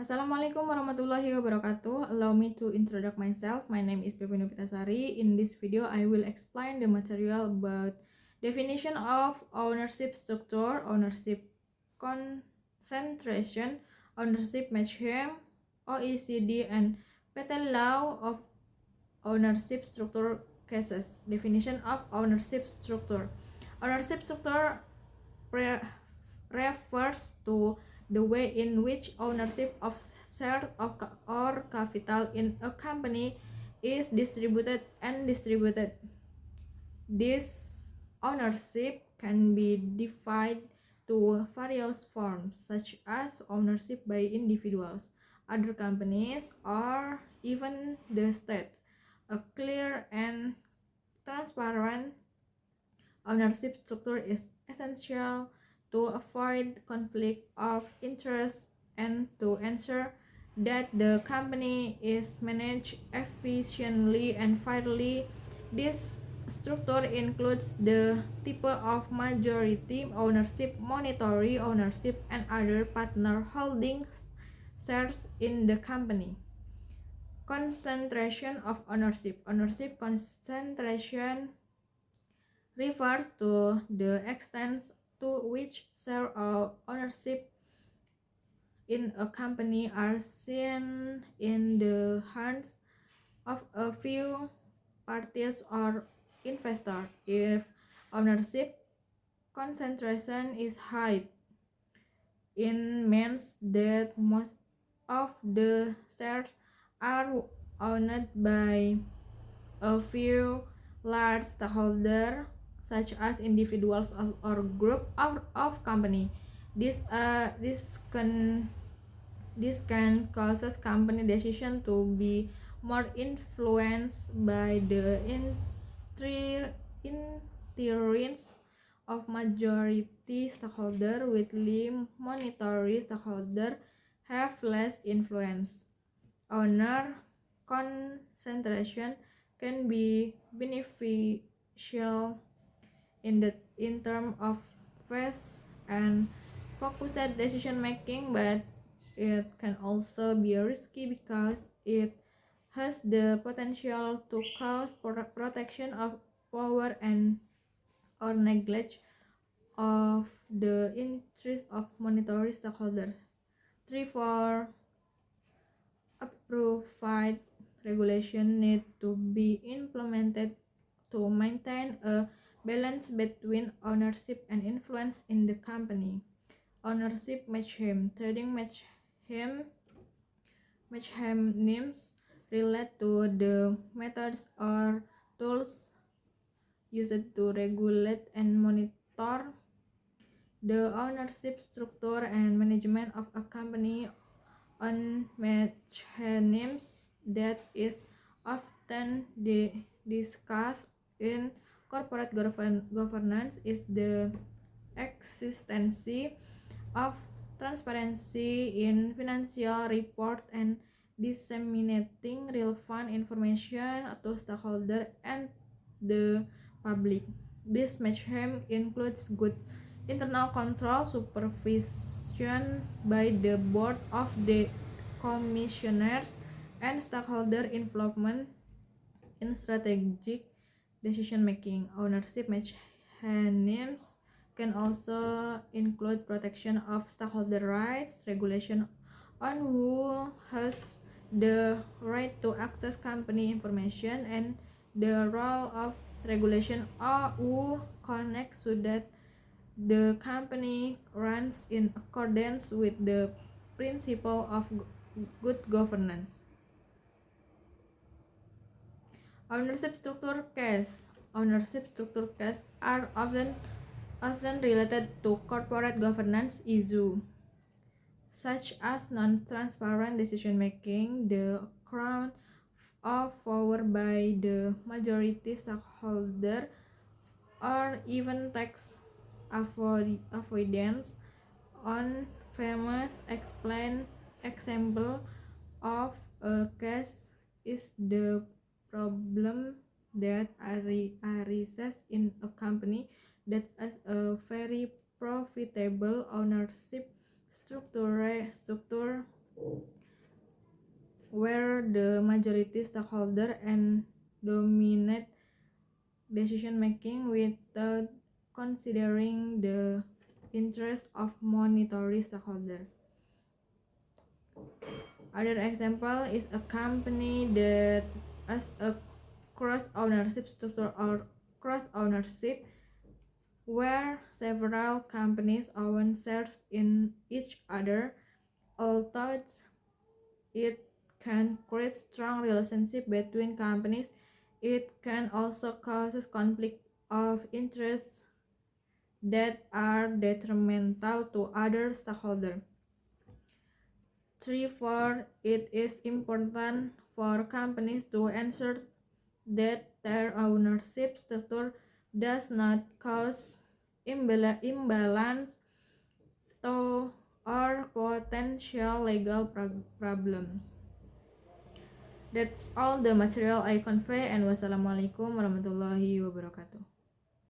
Assalamualaikum warahmatullahi wabarakatuh. Allow me to introduce myself. My name is Pepe Novitasari. In this video, I will explain the material about definition of ownership structure, ownership concentration, ownership mechanism, OECD, and Patent law of ownership structure cases. Definition of ownership structure. Ownership structure refers to the way in which ownership of shares or capital in a company is distributed and distributed. This ownership can be divided to various forms, such as ownership by individuals, other companies, or even the state. A clear and transparent ownership structure is essential to avoid conflict of interest and to ensure that the company is managed efficiently and fairly. This structure includes the type of majority ownership, minority ownership, and other partner holding shares in the company. Concentration of ownership. Ownership concentration refers to the extent to which share of ownership in a company are seen in the hands of a few parties or investors. If ownership concentration is high, it means that most of the shares are owned by a few large stakeholders, such as individuals or group of company. This can causes company decision to be more influenced by the interests of majority stakeholder, with minority stakeholder have less influence. Owner concentration can be beneficial in terms of fast and focused decision making, but it can also be risky because it has the potential to cause protection of power and or neglect of the interest of minority stakeholders. 3. For approved regulation need to be implemented to maintain a balance between ownership and influence in the company. Ownership mechanism. Trading mechanisms relate to the methods or tools used to regulate and monitor the ownership structure and management of a company. On mechanisms that is often discussed in corporate governance is the existence of transparency in financial report and disseminating relevant information to stakeholders and the public. This mechanism includes good internal control, supervision by the board of the commissioners, and stakeholder involvement in strategic decision making. Ownership mechanisms can also include protection of stakeholder rights, regulation on who has the right to access company information, and the role of regulation or who connects so that the company runs in accordance with the principle of good governance. Ownership structure cases. Ownership structure cases are often related to corporate governance issues, such as non-transparent decision making, the crown of power by the majority stakeholder, or even tax avoidance. On famous example of a case is the problem that arises in a company that has a very profitable ownership structure where the majority stakeholder and dominate decision making without considering the interest of minority stakeholder. Other example is a company that has a cross-ownership structure or cross-ownership where several companies own shares in each other, although it can create strong relationship between companies. It can also cause conflict of interest that are detrimental to other stakeholders. Therefore, it is important for companies to ensure that their ownership structure does not cause imbalance to or potential legal problems. That's all the material I convey, and wassalamualaikum warahmatullahi wabarakatuh.